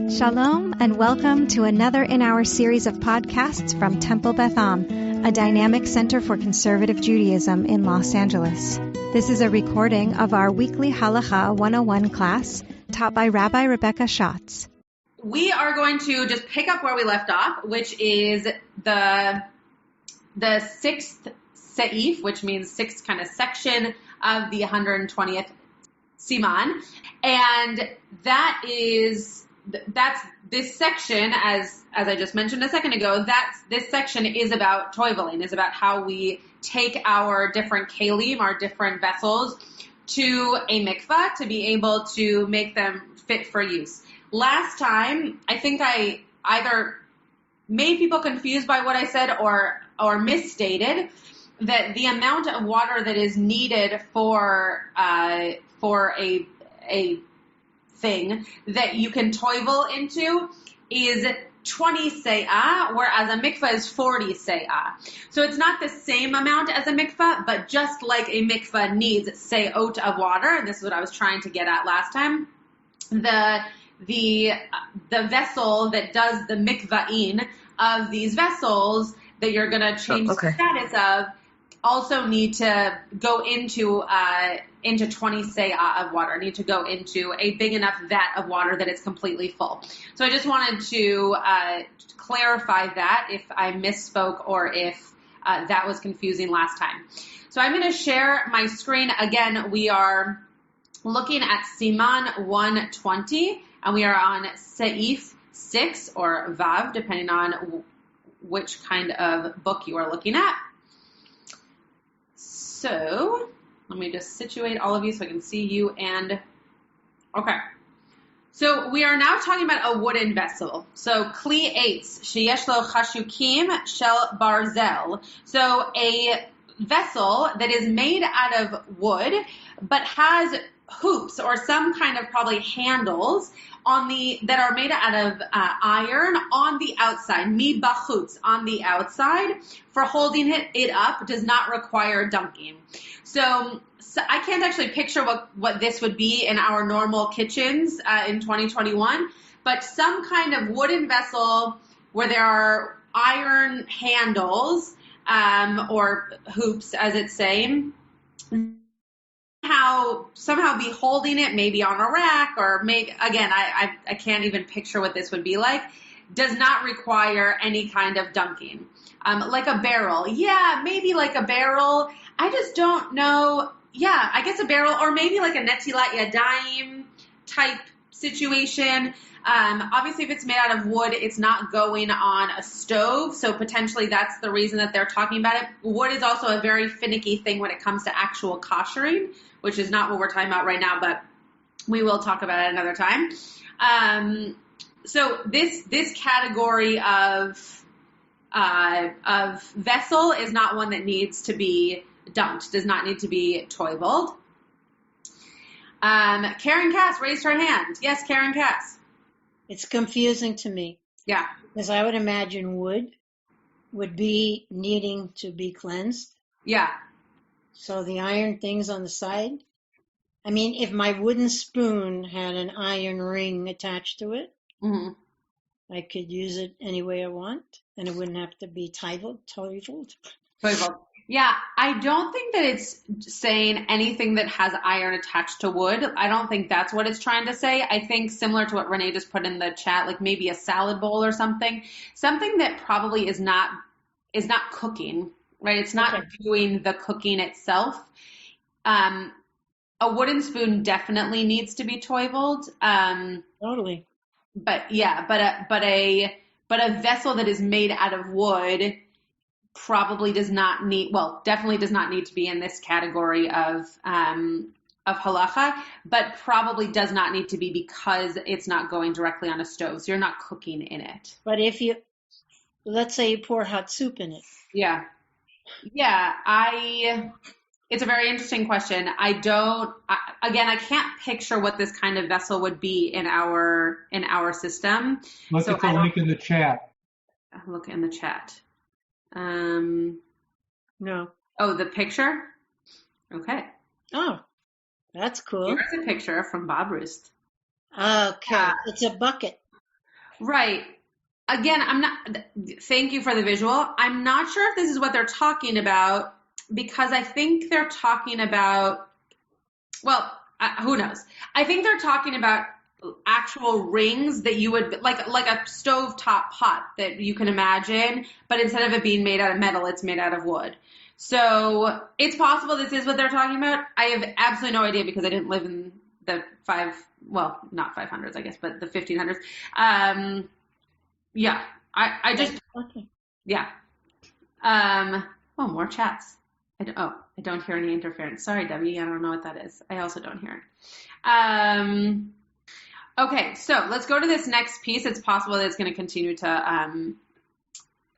Shalom and welcome to another in our series of podcasts from Temple Beth Am, a dynamic center for conservative Judaism in Los Angeles. This is a recording of our weekly Halakha 101 class taught by Rabbi Rebecca Schatz. We are going to just pick up where we left off, which is the sixth seif, which means sixth kind of section of the 120th siman. And that's this section, as I just mentioned a second ago, this section is about toiveling, is about how we take our different kalim, our different vessels, to a mikvah to be able to make them fit for use. Last time, I think I either made people confused by what I said or misstated that the amount of water that is needed for a thing that you can toivel into is 20 se'ah, whereas a mikvah is 40 se'ah. So it's not the same amount as a mikvah, but just like a mikvah needs se'ot of water, and this is what I was trying to get at last time, the vessel that does the mikvah'in of these vessels that you're going to change the status of also need to go into 20 se'ah of water, need to go into a big enough vat of water that it's completely full. So I just wanted to clarify that if I misspoke or if that was confusing last time. So I'm going to share my screen. Again, we are looking at Siman 120, and we are on Seif 6 or Vav, depending on which kind of book you are looking at. So let me just situate all of you so I can see you and, okay. So we are now talking about a wooden vessel. So kli eitz sheyesh lo chashukim shel barzel. So a vessel that is made out of wood but has hoops or some kind of probably handles that are made out of iron on the outside, mi bachutz, on the outside, for holding it up, does not require dunking. So I can't actually picture what this would be in our normal kitchens in 2021, but some kind of wooden vessel where there are iron handles or hoops, as it's saying, somehow be holding it maybe on a rack or again, I can't even picture what this would be like, does not require any kind of dunking. Like a barrel. Yeah, maybe like a barrel. I just don't know. Yeah, I guess a barrel or maybe like a netilat yadayim type situation. Obviously, if it's made out of wood, it's not going on a stove, so potentially that's the reason that they're talking about it. Wood is also a very finicky thing when it comes to actual koshering, which is not what we're talking about right now, but we will talk about it another time. So this category of vessel is not one that needs to be dunked, does not need to be toiveled. Karen Cass raised her hand. Yes, Karen Cass. It's confusing to me. Yeah. Because I would imagine wood would be needing to be cleansed. Yeah. So the iron things on the side. I mean, if my wooden spoon had an iron ring attached to it, mm-hmm. I could use it any way I want, and it wouldn't have to be toiveled. Yeah, I don't think that it's saying anything that has iron attached to wood. I don't think that's what it's trying to say. I think similar to what Renee just put in the chat, like maybe a salad bowl or something that probably is not cooking, right? It's not doing the cooking itself. A wooden spoon definitely needs to be toiveled. Totally. But yeah, but a vessel that is made out of wood probably definitely does not need to be in this category of halakha, but probably does not need to be because it's not going directly on a stove. So you're not cooking in it. But let's say you pour hot soup in it. Yeah. It's a very interesting question. I can't picture what this kind of vessel would be in our system. Look at the link in the chat. Look in the chat. No. Oh, the picture? Okay. Oh, that's cool. Here's a picture from Bob Roost. Okay. It's a bucket. Right. Again, thank you for the visual. I'm not sure if this is what they're talking about because I think they're talking about, well, who knows? I think they're talking about actual rings that you would, like a stovetop pot that you can imagine, but instead of it being made out of metal, it's made out of wood. So it's possible this is what they're talking about. I have absolutely no idea because I didn't live in the not 500s, I guess, but the 1500s. Yeah, I just, Okay. yeah. More chats. I don't hear any interference. Sorry, Debbie, I don't know what that is. I also don't hear it. Okay, so let's go to this next piece. It's possible that it's going to continue to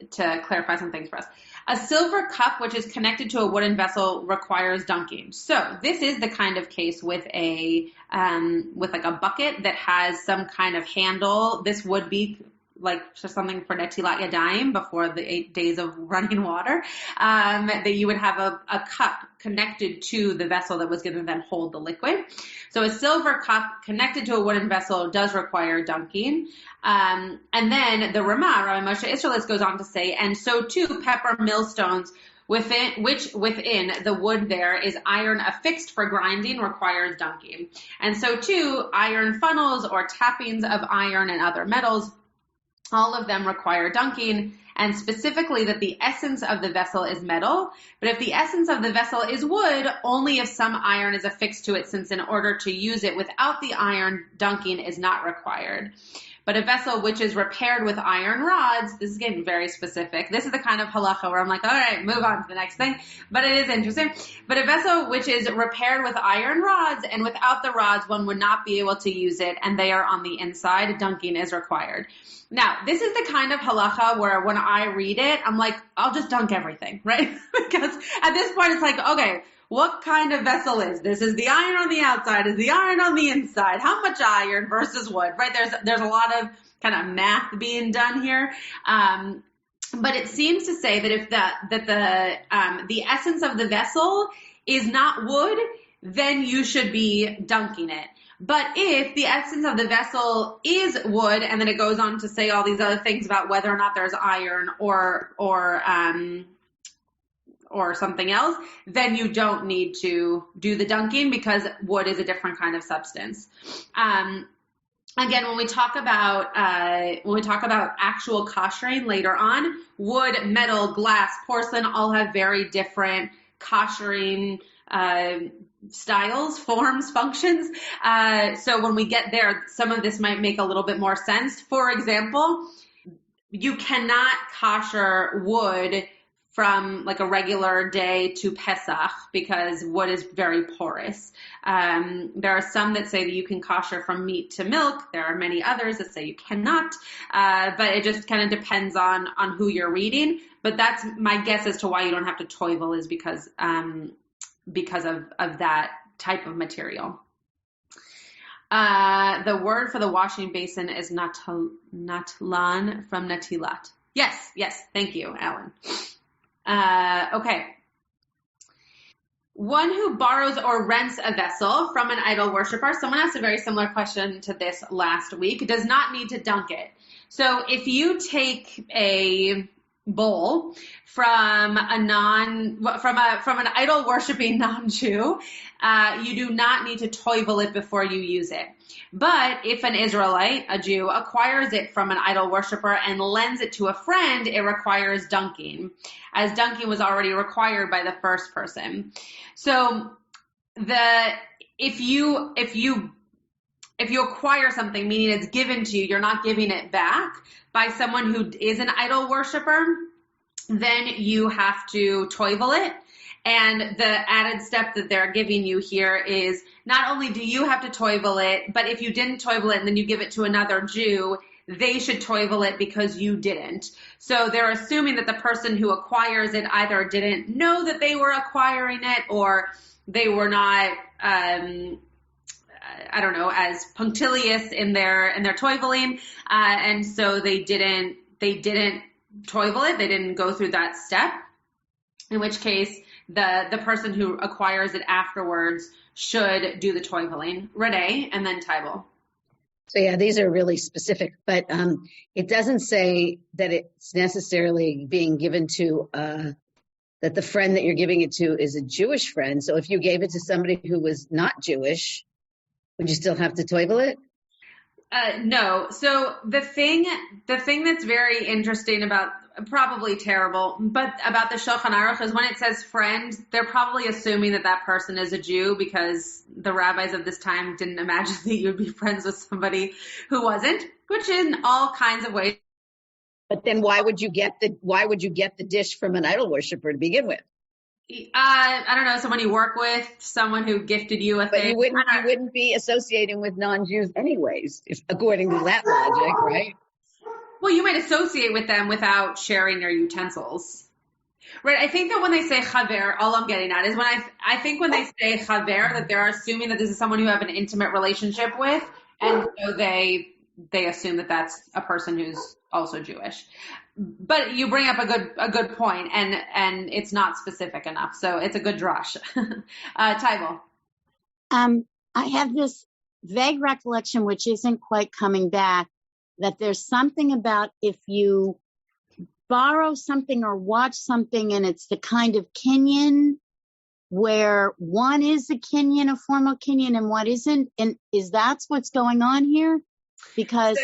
clarify some things for us. A silver cup, which is connected to a wooden vessel, requires dunking. So this is the kind of case with like a bucket that has some kind of handle. This would be like something for Netilat Yadayim before the 8 days of running water, that you would have a cup connected to the vessel that was going to then hold the liquid. So a silver cup connected to a wooden vessel does require dunking. And then the Ramah, Rabbi Moshe Isserles, goes on to say, and so too pepper millstones within the wood there is iron affixed for grinding requires dunking. And so too iron funnels or tappings of iron and other metals, all of them require dunking, and specifically that the essence of the vessel is metal. But if the essence of the vessel is wood, only if some iron is affixed to it, since in order to use it without the iron, dunking is not required. But a vessel which is repaired with iron rods, this is getting very specific. This is the kind of halakha where I'm like, all right, move on to the next thing. But it is interesting. But a vessel which is repaired with iron rods, and without the rods, one would not be able to use it, and they are on the inside, dunking is required. Now, this is the kind of halakha where when I read it, I'm like, I'll just dunk everything, right? Because at this point, it's like, okay, what kind of vessel is this? Is the iron on the outside? Is the iron on the inside? How much iron versus wood, right? There's a lot of kind of math being done here. But it seems to say that if the essence of the vessel is not wood, then you should be dunking it. But if the essence of the vessel is wood, and then it goes on to say all these other things about whether or not there's iron or something else, then you don't need to do the dunking because wood is a different kind of substance. Again, when we talk about actual koshering later on, wood, metal, glass, porcelain all have very different koshering styles, forms, functions. So when we get there, some of this might make a little bit more sense. For example, you cannot kosher wood from like a regular day to Pesach because wood is very porous. There are some that say that you can kosher from meat to milk. There are many others that say you cannot. But it just kind of depends on who you're reading. But that's my guess as to why you don't have to toivel is because of that type of material. The word for the washing basin is natlan from natilat. Yes, thank you, Alan. Okay. One who borrows or rents a vessel from an idol worshiper, someone asked a very similar question to this last week, does not need to dunk it. So if you take a bowl from an idol worshiping non-Jew, you do not need to toivel it before you use it. But if an Israelite, a Jew, acquires it from an idol worshiper and lends it to a friend, it requires dunking, as dunking was already required by the first person. So if you acquire something, meaning it's given to you, you're not giving it back by someone who is an idol worshiper, then you have to toivel it. And the added step that they're giving you here is not only do you have to toivel it, but if you didn't toivel it and then you give it to another Jew, they should toivel it because you didn't. So they're assuming that the person who acquires it either didn't know that they were acquiring it or they were not, as punctilious in their toiveling. And so they didn't toivel it. They didn't go through that step, in which case the person who acquires it afterwards should do the toiveling. Renee, and then Tybal. So yeah, these are really specific, but it doesn't say that it's necessarily being given to, that the friend that you're giving it to is a Jewish friend. So if you gave it to somebody who was not Jewish, would you still have to toivel it? No. So the thing that's very interesting about, probably terrible, but about the Shulchan Aruch is when it says friend, they're probably assuming that that person is a Jew because the rabbis of this time didn't imagine that you would be friends with somebody who wasn't, which in all kinds of ways. But then why would you get the dish from an idol worshiper to begin with? I don't know, someone you work with, someone who gifted you a thing. But you wouldn't be associating with non-Jews anyways, according to that logic, right? Well, you might associate with them without sharing your utensils. Right. I think that when they say chaver, all I'm getting at is when I think when they say chaver, that they're assuming that this is someone you have an intimate relationship with. And so they assume that that's a person who's also Jewish. But you bring up a good point, and it's not specific enough. So it's a good drush. Tybal. I have this vague recollection, which isn't quite coming back, that there's something about if you borrow something or watch something and it's the kind of kinyan where one is a kinyan, a formal kinyan, and one isn't, and is that's what's going on here? Because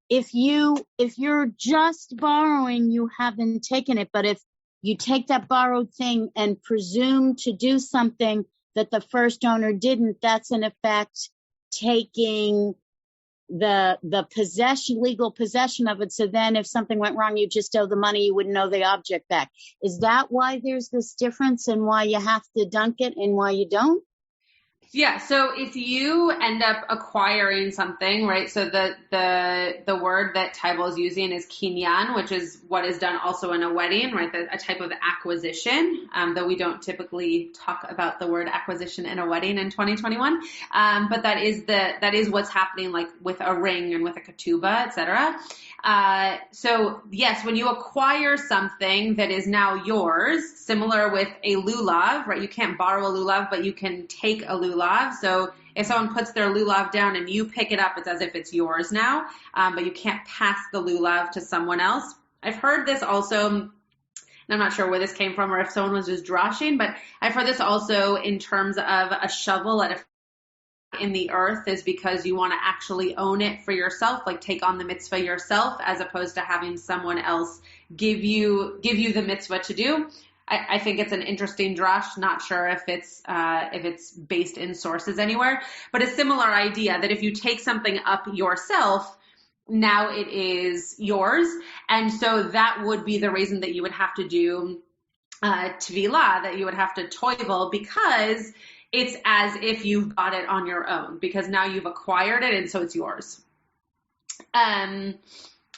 if you're just borrowing, you haven't taken it, but if you take that borrowed thing and presume to do something that the first owner didn't, that's in effect taking the legal possession of it. So then if something went wrong, you just owe the money, you wouldn't owe the object back. Is that why there's this difference in why you have to dunk it and why you don't? Yeah, so if you end up acquiring something, right, so the word that Tybal is using is kinyan, which is what is done also in a wedding, right, a type of acquisition, though we don't typically talk about the word acquisition in a wedding in 2021, but that is what's happening, like with a ring and with a ketubah, etc. So yes, when you acquire something that is now yours, similar with a lulav, right, you can't borrow a lulav, but you can take a lulav. So if someone puts their lulav down and you pick it up, it's as if it's yours now, but you can't pass the lulav to someone else. I've heard this also, and I'm not sure where this came from or if someone was just droshing, but I've heard this also in terms of a shovel in the earth is because you want to actually own it for yourself, like take on the mitzvah yourself, as opposed to having someone else give you the mitzvah to do. I think it's an interesting drash. Not sure if it's based in sources anywhere, but a similar idea that if you take something up yourself, now it is yours. And so that would be the reason that you would have to do tevilah, that you would have to toivel, because it's as if you've got it on your own, because now you've acquired it and so it's yours.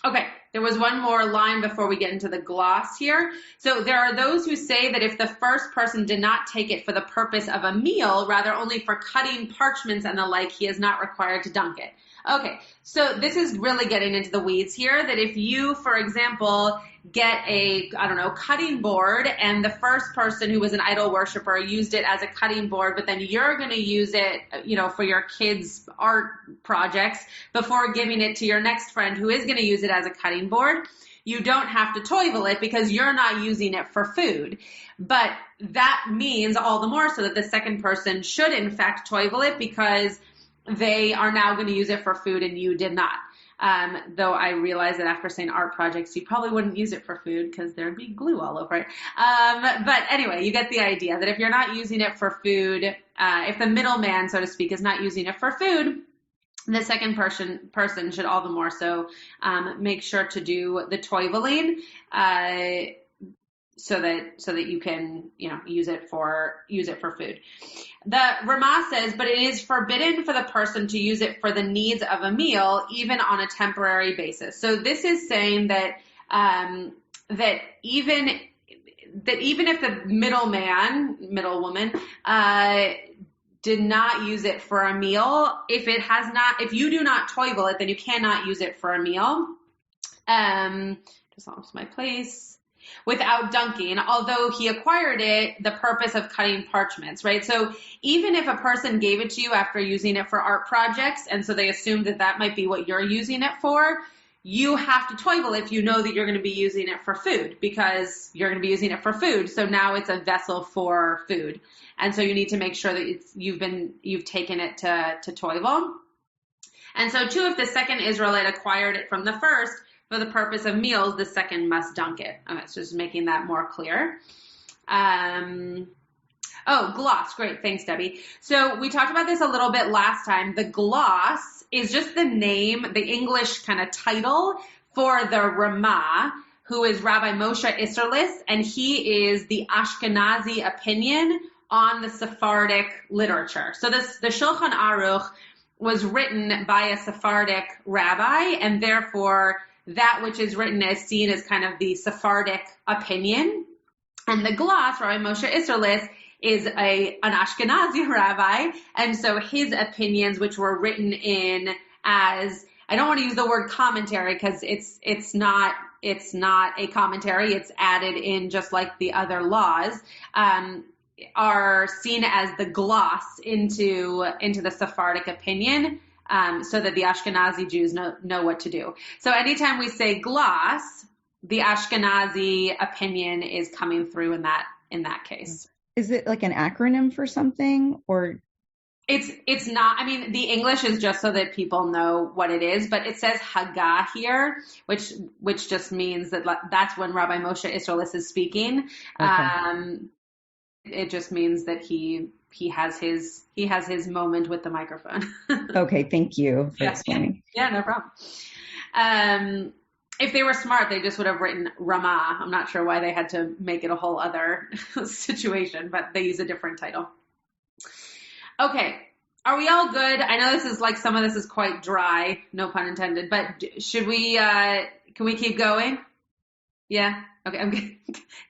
Okay, there was one more line before we get into the gloss here. So there are those who say that if the first person did not take it for the purpose of a meal, rather only for cutting parchments and the like, he is not required to dunk it. Okay, so this is really getting into the weeds here, that if you, for example, get a, cutting board, and the first person who was an idol worshiper used it as a cutting board, but then you're going to use it, for your kids' art projects before giving it to your next friend who is going to use it as a cutting board, you don't have to toivel it because you're not using it for food. But that means all the more so that the second person should in fact toivel it, because they are now going to use it for food and you did not. Though I realize that after saying art projects, you probably wouldn't use it for food because there'd be glue all over it. But anyway, you get the idea that if you're not using it for food, if the middleman, so to speak, is not using it for food, the second person should all the more so make sure to do the toiveling, so that you can, use it for food. The Ramah says, but it is forbidden for the person to use it for the needs of a meal, even on a temporary basis. So this is saying that even if the middlewoman, did not use it for a meal, if you do not toivel it, then you cannot use it for a meal. Just lost my place. without dunking, although he acquired it the purpose of cutting parchments, right? So even if a person gave it to you after using it for art projects, and so they assume that that might be what you're using it for, you have to toivel if you know that you're going to be using it for food, because you're going to be using it for food. So now it's a vessel for food. And so you need to make sure that you've taken it to toivel. And so too, if the second Israelite acquired it from the first for the purpose of meals, the second must dunk it. It's just making that more clear. Gloss. Great. Thanks, Debbie. So we talked about this a little bit last time. The gloss is just the name, the English kind of title for the Ramah, who is Rabbi Moshe Isserlis, and he is the Ashkenazi opinion on the Sephardic literature. So the Shulchan Aruch was written by a Sephardic rabbi, and therefore that which is written is seen as kind of the Sephardic opinion. And the gloss, Rabbi Moshe Isserlis, is an Ashkenazi rabbi, and so his opinions, which were written in as, I don't want to use the word commentary because it's not a commentary, it's added in just like the other laws, are seen as the gloss into the Sephardic opinion, so that the Ashkenazi Jews know what to do. So anytime we say gloss, the Ashkenazi opinion is coming through in that case. Is it like an acronym for something, or? It's not. I mean, the English is just so that people know what it is, but it says Haggah here, which just means that that's when Rabbi Moshe Isserlis is speaking. Okay. It just means that he has his moment with the microphone. Okay, thank you for explaining. Yeah, no problem. If they were smart, they just would have written Ramah. I'm not sure why they had to make it a whole other situation, but they use a different title. Okay. Are we all good? I know this is like, some of this is quite dry, no pun intended, but should we, can we keep going? Yeah. Okay.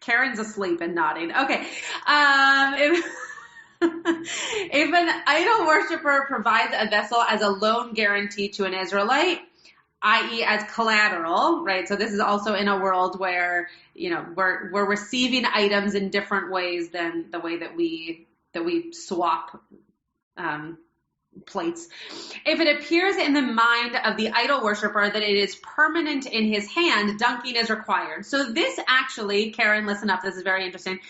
Karen's asleep and nodding. Okay. If an idol worshiper provides a vessel as a loan guarantee to an Israelite, i.e. as collateral, right? So this is also in a world where, we're receiving items in different ways than the way that we swap plates. If it appears in the mind of the idol worshiper that it is permanent in his hand, dunking is required. So this actually, Karen, listen up, this is very interesting.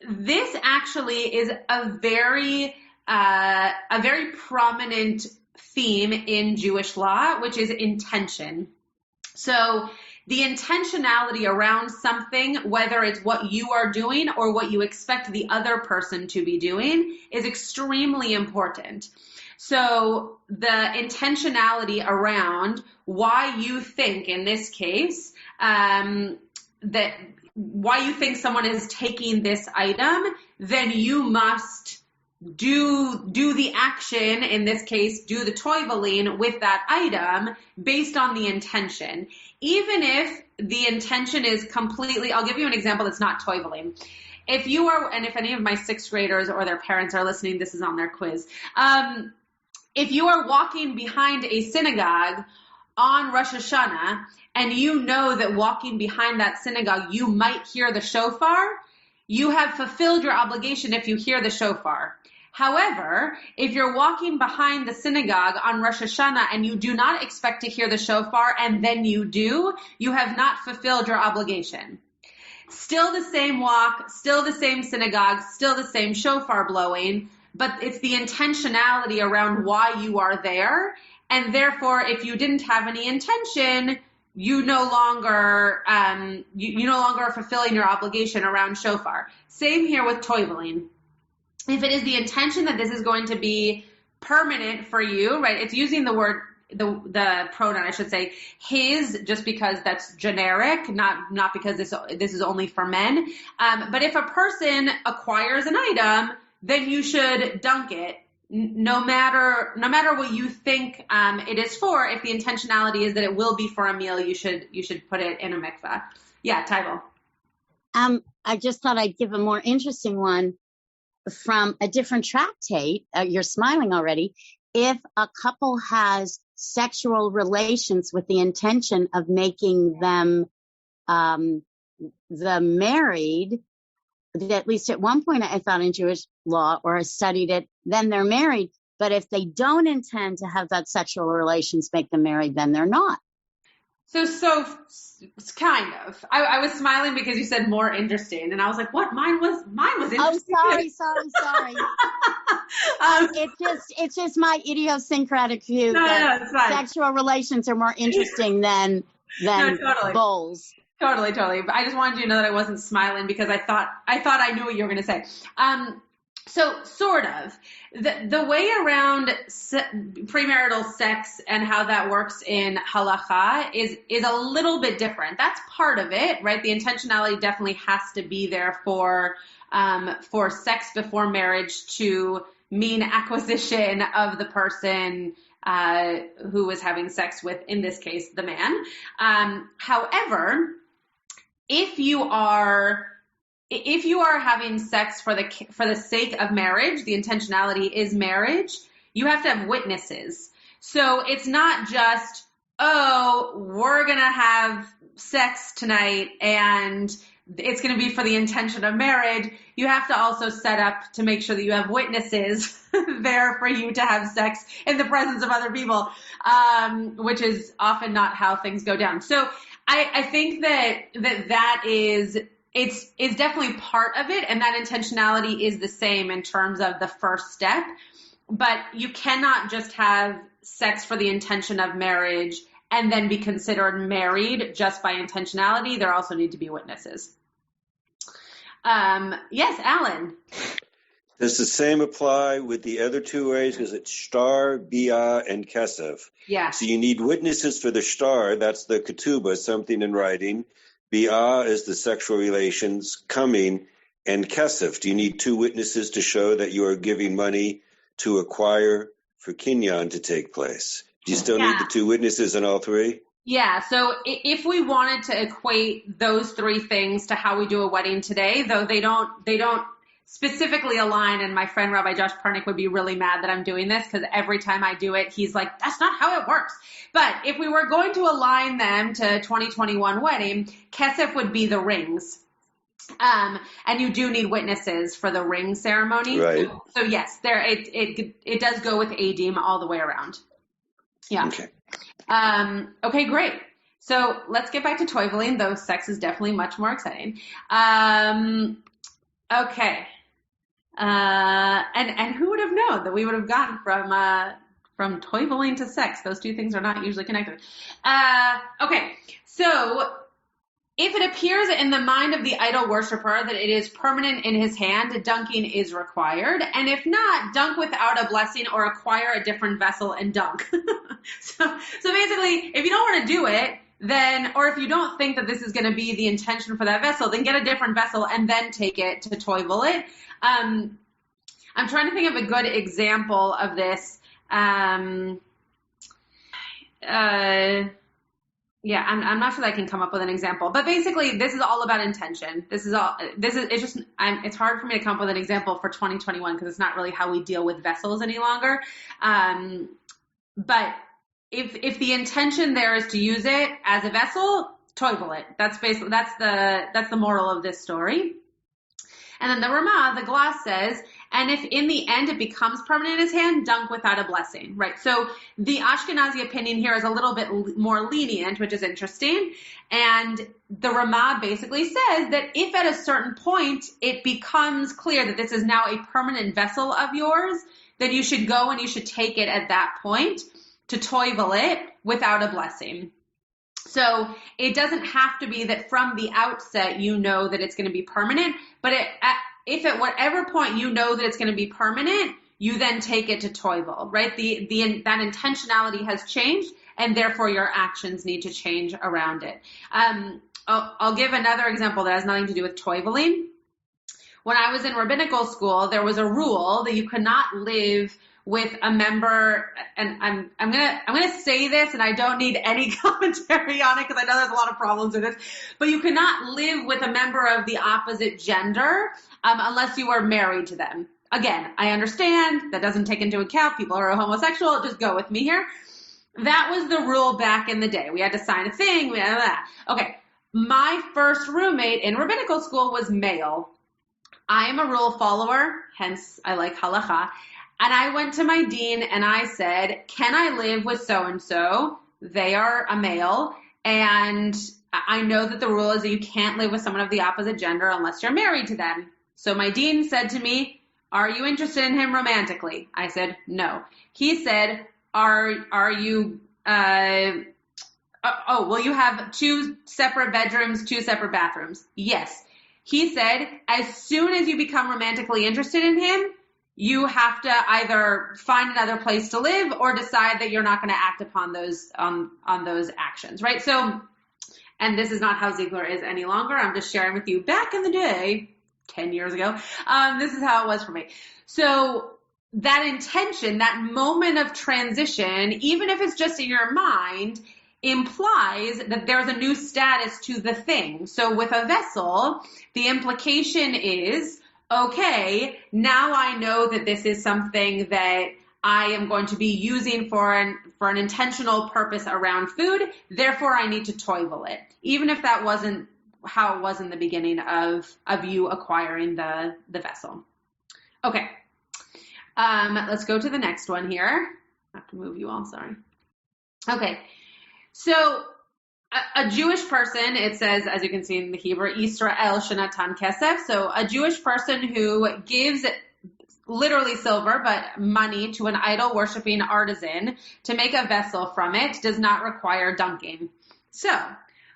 This actually is a very prominent theme in Jewish law, which is intention. So the intentionality around something, whether it's what you are doing or what you expect the other person to be doing, is extremely important. So the intentionality around why you think, in this case, that why you think someone is taking this item, then you must do the action, in this case, do the toiveling with that item based on the intention. Even if the intention is completely, I'll give you an example that's not toiveling. If you are, and if any of my sixth graders or their parents are listening, this is on their quiz. If you are walking behind a synagogue on Rosh Hashanah, and you know that walking behind that synagogue, you might hear the shofar, you have fulfilled your obligation if you hear the shofar. However, if you're walking behind the synagogue on Rosh Hashanah and you do not expect to hear the shofar and then you do, you have not fulfilled your obligation. Still the same walk, still the same synagogue, still the same shofar blowing, but it's the intentionality around why you are there. And therefore, if you didn't have any intention, you no longer are fulfilling your obligation around shofar. Same here with toiveling. If it is the intention that this is going to be permanent for you, right? It's using the word, the pronoun, I should say, his, just because that's generic, not because this is only for men. But if a person acquires an item, then you should dunk it, no matter what you think it is for. If the intentionality is that it will be for a meal, you should put it in a mikveh. Yeah, Tybal. I just thought I'd give a more interesting one from a different tractate. You're smiling already. If a couple has sexual relations with the intention of making them the married, at least at one point I thought in Jewish law or I studied it, then they're married. But if they don't intend to have that sexual relations make them married, then they're not. So kind of. I was smiling because you said more interesting, and I was like, "What? Mine was interesting." Oh, sorry. It's just my idiosyncratic view that it's fine. sexual relations are more interesting than totally. bowls. Totally. But I just wanted you to know that I wasn't smiling because I thought I knew what you were going to say. So sort of the way around premarital sex and how that works in halakha is a little bit different. That's part of it, right? The intentionality definitely has to be there for sex before marriage to mean acquisition of the person who is having sex with, in this case, the man. However, if you are having sex for the sake of marriage, the intentionality is marriage, you have to have witnesses. So it's not just, we're going to have sex tonight and it's going to be for the intention of marriage. You have to also set up to make sure that you have witnesses there for you to have sex in the presence of other people, which is often not how things go down. So I think that is... It's definitely part of it, and that intentionality is the same in terms of the first step, but you cannot just have sex for the intention of marriage and then be considered married just by intentionality. There also need to be witnesses. Yes, Alan. Does the same apply with the other two ways? Because it's shtar, bia, and kesef. Yeah. So you need witnesses for the shtar, that's the ketubah, something in writing. Bia is the sexual relations coming, and kesef. Do you need two witnesses to show that you are giving money to acquire for kinyan to take place? Do you still need the two witnesses in all three? Yeah. So if we wanted to equate those three things to how we do a wedding today, though they don't specifically align, and my friend Rabbi Josh Pernick would be really mad that I'm doing this because every time I do it, he's like, that's not how it works. But if we were going to align them to 2021 wedding, kesef would be the rings. And you do need witnesses for the ring ceremony. Right. So yes, it does go with adim all the way around. Yeah. Okay. Okay, great. So let's get back to toiveling, though sex is definitely much more exciting. Okay. And who would have known that we would have gotten from toiveling to sex? Those two things are not usually connected. Okay. So if it appears in the mind of the idol worshiper that it is permanent in his hand, dunking is required. And if not, dunk without a blessing or acquire a different vessel and dunk. So basically, if you don't want to do it, then, or if you don't think that this is going to be the intention for that vessel, then get a different vessel and then take it to toivel it. I'm trying to think of a good example of this. I'm not sure that I can come up with an example, but basically this is all about intention. It's hard for me to come up with an example for 2021 because it's not really how we deal with vessels any longer. But if the intention there is to use it as a vessel, toivel it. That's the moral of this story. And then the Ramah, the gloss says, and if in the end it becomes permanent in his hand, dunk without a blessing, right? So the Ashkenazi opinion here is a little bit more lenient, which is interesting. And the Ramah basically says that if at a certain point it becomes clear that this is now a permanent vessel of yours, then you should go and you should take it at that point to toivel it without a blessing. So it doesn't have to be that from the outset you know that it's going to be permanent, but if at whatever point you know that it's going to be permanent, you then take it to toivel, right? That intentionality has changed, and therefore your actions need to change around it. I'll give another example that has nothing to do with toiveling. When I was in rabbinical school, there was a rule that you could not live with a member, and I'm gonna say this, and I don't need any commentary on it because I know there's a lot of problems with this, but you cannot live with a member of the opposite gender unless you are married to them. Again, I understand that doesn't take into account people who are homosexual. Just go with me here. That was the rule back in the day. We had to sign a thing. Okay. my first roommate in rabbinical school was male. I am a rule follower, hence I like Halakha. And I went to my dean and I said, can I live with so-and-so? They are a male. And I know that the rule is that you can't live with someone of the opposite gender unless you're married to them. So my dean said to me, are you interested in him romantically? I said, no. He said, are you, will you have 2 separate bedrooms, 2 separate bathrooms? Yes. He said, as soon as you become romantically interested in him, you have to either find another place to live or decide that you're not going to act upon those on those actions, right? So, and this is not how Ziegler is any longer. I'm just sharing with you back in the day, 10 years ago, this is how it was for me. So that intention, that moment of transition, even if it's just in your mind, implies that there's a new status to the thing. So with a vessel, the implication is, okay, now I know that this is something that I am going to be using for an intentional purpose around food. Therefore, I need to toivel it, even if that wasn't how it was in the beginning of you acquiring the vessel. Okay, let's go to the next one here. I have to move you all, sorry. Okay, so a Jewish person, it says, as you can see in the Hebrew, Yisrael Shenatan Kesef. So a Jewish person who gives literally silver, but money to an idol worshiping artisan to make a vessel from it does not require dunking. So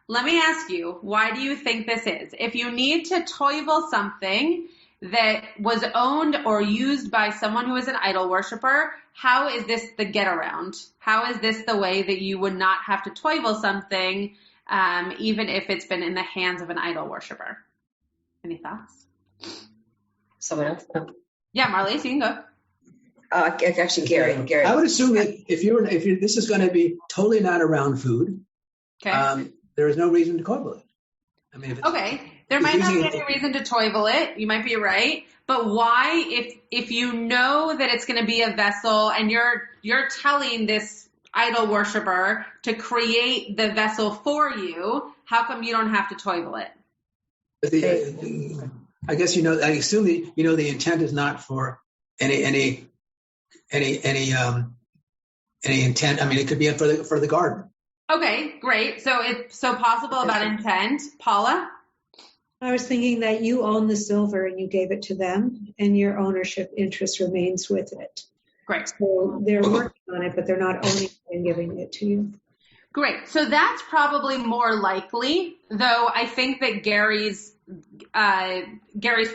let me ask you, why do you think this is? If you need to toivel something that was owned or used by someone who is an idol worshiper, how is this the get around? How is this the way that you would not have to toivel something, even if it's been in the hands of an idol worshiper? Any thoughts? Someone else? No. Yeah, Marlise, you can go. Actually, Gary. I would assume that if this is going to be totally not around food, okay, there is no reason to toivel it. I mean, there might not be any reason to toivel it. You might be right. But why, if you know that it's going to be a vessel and you're telling this idol worshiper to create the vessel for you, how come you don't have to toivel it? I guess I assume that the intent is not for any intent. I mean, it could be for the garden. Okay, great. So it's so possible about intent. Paula? I was thinking that you own the silver and you gave it to them, and your ownership interest remains with it. Great. So they're working on it, but they're not owning it and giving it to you. Great. So that's probably more likely, though I think that Gary's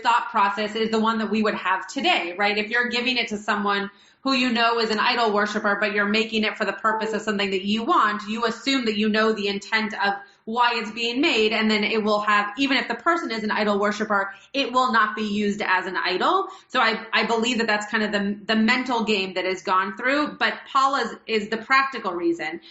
thought process is the one that we would have today, right? If you're giving it to someone who you know is an idol worshiper, but you're making it for the purpose of something that you want, you assume that you know the intent of why it's being made, and then it will have, even if the person is an idol worshiper, it will not be used as an idol. So I believe that that's kind of the mental game that is gone through, but Paula's is the practical reason.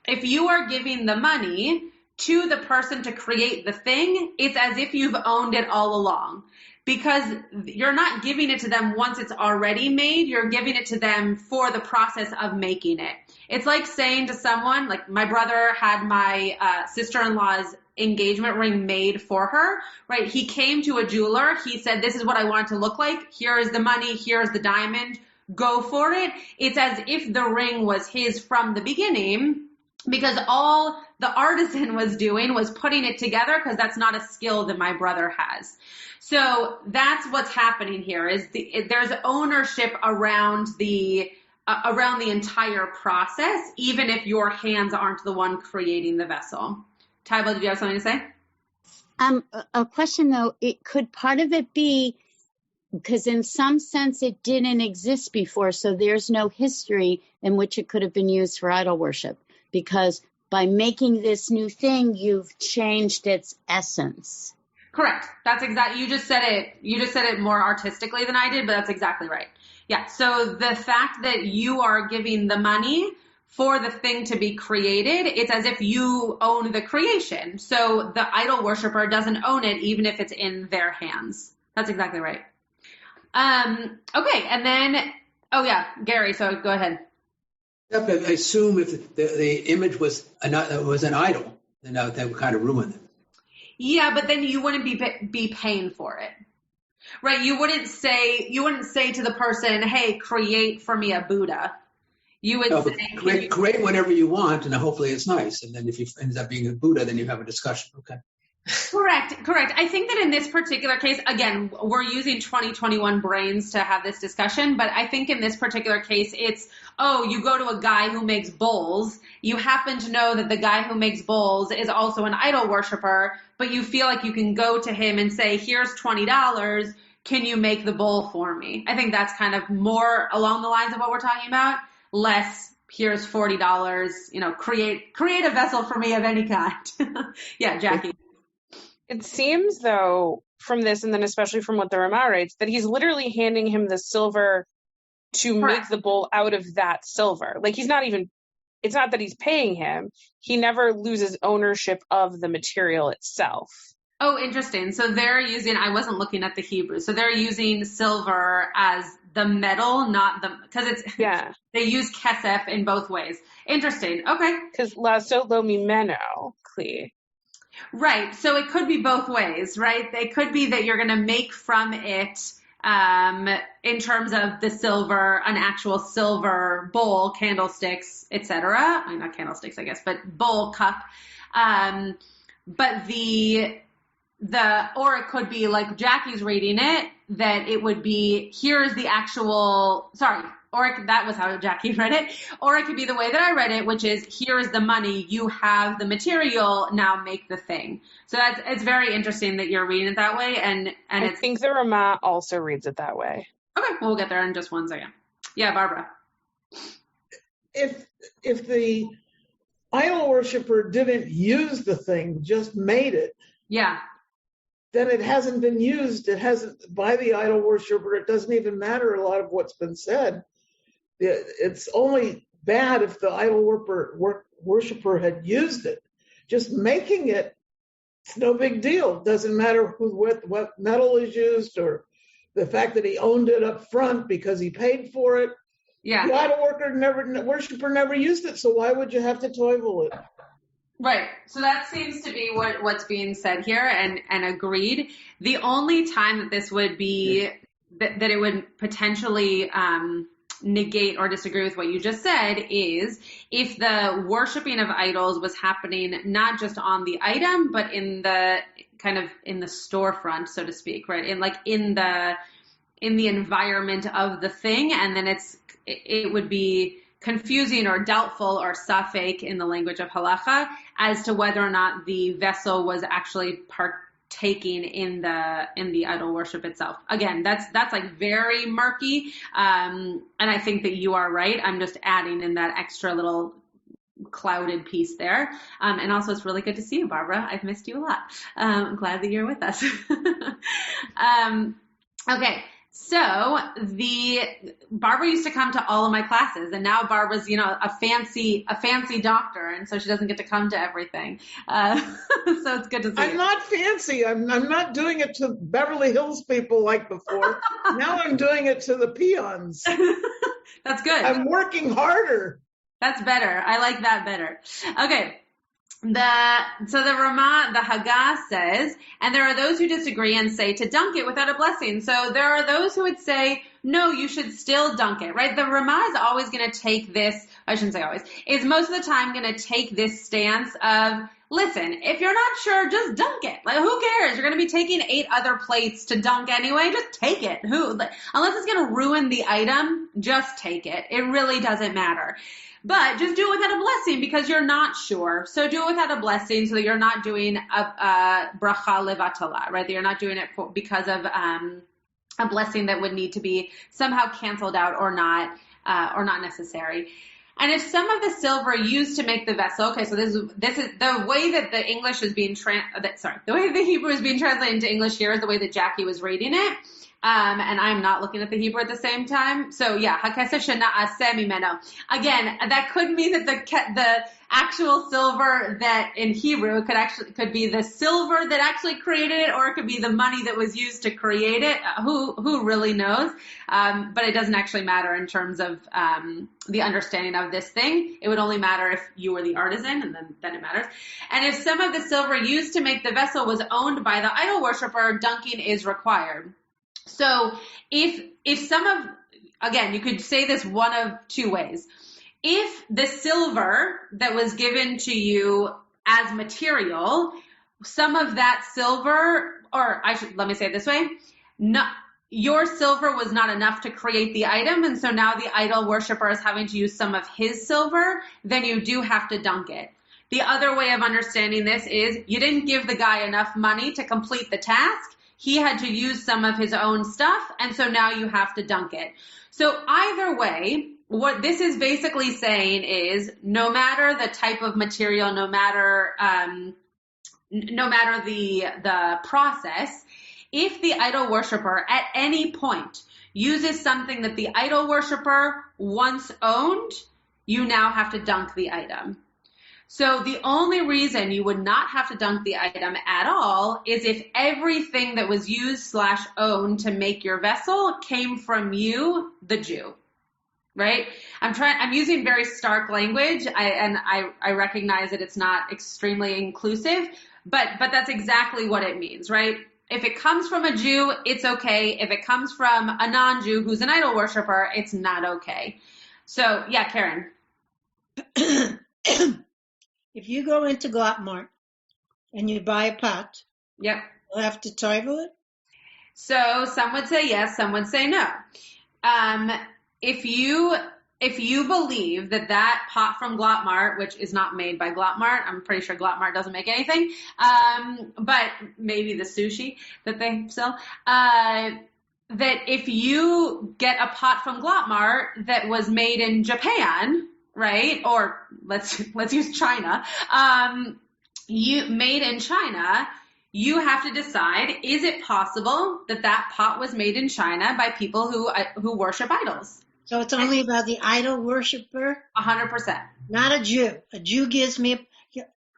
If you are giving the money to the person to create the thing, it's as if you've owned it all along. Because you're not giving it to them once it's already made, you're giving it to them for the process of making it. It's like saying to someone, like my brother had my sister-in-law's engagement ring made for her, right? He came to a jeweler, he said, this is what I want it to look like, here is the money, here's the diamond, go for it. It's as if the ring was his from the beginning, because all the artisan was doing was putting it together, because that's not a skill that my brother has. So that's what's happening here is there's ownership around the entire process, even if your hands aren't the one creating the vessel. Taiba, did you have something to say? A question though, could part of it be because in some sense it didn't exist before, so there's no history in which it could have been used for idol worship, because by making this new thing, you've changed its essence. Correct. That's exactly, you just said it more artistically than I did, but that's exactly right. Yeah. So the fact that you are giving the money for the thing to be created, it's as if you own the creation. So the idol worshiper doesn't own it, even if it's in their hands. That's exactly right. Okay. And then, Gary, so go ahead. I assume if the image was an idol, then that would kind of ruin it. Yeah, but then you wouldn't be paying for it. Right? You wouldn't say to the person, "Hey, create for me a Buddha." You would say, create whatever you want, and hopefully it's nice. And then if it ends up being a Buddha, then you have a discussion. Okay. Correct. I think that in this particular case, again, we're using 2021 brains to have this discussion, but I think in this particular case, it's, you go to a guy who makes bowls. You happen to know that the guy who makes bowls is also an idol worshiper, but you feel like you can go to him and say, "Here's $20. Can you make the bowl for me?" I think that's kind of more along the lines of what we're talking about, less here's $40, create a vessel for me of any kind. Yeah, Jackie. It seems, though, from this, and then especially from what the Ramah writes, that he's literally handing him the silver to make the bowl out of that silver. Like, it's not that he's paying him. He never loses ownership of the material itself. Oh, interesting. So they're using, I wasn't looking at the Hebrew, so they're using silver as the metal, they use kesef in both ways. Interesting. Okay. Because lasot lo mimeno, kli. Right. So it could be both ways, right? It could be that you're going to make from it, in terms of the silver, an actual silver bowl, candlesticks, etc. I mean, not candlesticks, I guess, but bowl, cup. But or it could be like Jackie's reading it, that it would be, here's the actual, that was how Jackie read it. Or it could be the way that I read it, which is, here is the money, you have the material, now make the thing. So it's very interesting that you're reading it that way. And I think the Ramah also reads it that way. Okay, we'll get there in just 1 second. Yeah, Barbara. If the idol worshiper didn't use the thing, just made it. Yeah. Then it hasn't been used. It hasn't by the idol worshiper. It doesn't even matter a lot of what's been said. It's only bad if the idol worshiper had used it. Just making it, it's no big deal. It doesn't matter what metal is used or the fact that he owned it up front because he paid for it. Yeah. The idol worshiper never used it, so why would you have to toivel it? Right. So that seems to be what's being said here, and agreed. The only time that this would be, that it would potentially negate or disagree with what you just said, is if the worshiping of idols was happening not just on the item, but in the kind of in the storefront, so to speak, right? In the environment of the thing, and then it would be confusing or doubtful or safek in the language of Halakha as to whether or not the vessel was actually partaking in the idol worship itself. Again, that's like very murky, and I think that you are right. I'm just adding in that extra little clouded piece there. And also, it's really good to see you, Barbara. I've missed you a lot. I'm glad that you're with us. Okay. So Barbara used to come to all of my classes, and now Barbara's, a fancy doctor, and so she doesn't get to come to everything. So it's good to see. I'm not fancy. I'm not doing it to Beverly Hills people like before. Now I'm doing it to the peons. That's good. I'm working harder. That's better. I like that better. Okay. So the Ramah, the Haggah says, and there are those who disagree and say to dunk it without a blessing. So there are those who would say, no, you should still dunk it, right? The Ramah is always going to take this, I shouldn't say always, is most of the time going to take this stance of, listen, if you're not sure, just dunk it. Like, who cares? You're going to be taking 8 other plates to dunk anyway. Just take it. Unless it's going to ruin the item, just take it. It really doesn't matter. But just do it without a blessing because you're not sure. So do it without a blessing so that you're not doing a bracha levatala, right? That you're not doing it because of a blessing that would need to be somehow canceled out or not necessary. And if some of the silver used to make the vessel, okay, so this is the way that the English is being the way the Hebrew is being translated into English here is the way that Jackie was reading it. And I'm not looking at the Hebrew at the same time. So yeah, hakesef shena'aseh mimeno. Again, that could mean that the actual silver that in Hebrew could be the silver that actually created it, or it could be the money that was used to create it. Who really knows? But it doesn't actually matter in terms of the understanding of this thing. It would only matter if you were the artisan, and then it matters. And if some of the silver used to make the vessel was owned by the idol worshiper, dunking is required. So if some of, again, you could say this one of two ways. If the silver that was given to you as material, some of that silver, let me say it this way, your silver was not enough to create the item, and so now the idol worshiper is having to use some of his silver, then you do have to dunk it. The other way of understanding this is you didn't give the guy enough money to complete the task. He had to use some of his own stuff, and so now you have to dunk it. So either way, what this is basically saying is no matter the type of material, no matter the process, if the idol worshiper at any point uses something that the idol worshiper once owned, you now have to dunk the item. So the only reason you would not have to dunk the item at all is if everything that was used / owned to make your vessel came from you, the Jew, right? I'm using very stark language, I recognize that it's not extremely inclusive, but that's exactly what it means, right? If it comes from a Jew, it's okay. If it comes from a non-Jew who's an idol worshiper, it's not okay. So yeah, Karen. If you go into Glattmart and you buy a pot, yep, you'll have to title it? So some would say yes, some would say no. If you believe that pot from Glattmart, which is not made by Glattmart, I'm pretty sure Glattmart doesn't make anything, but maybe the sushi that they sell, that if you get a pot from Glattmart that was made in Japan, right? Or let's use China. Made in China, you have to decide, is it possible that pot was made in China by people who worship idols? So it's only about the idol worshiper? 100%. Not a Jew. A Jew gives me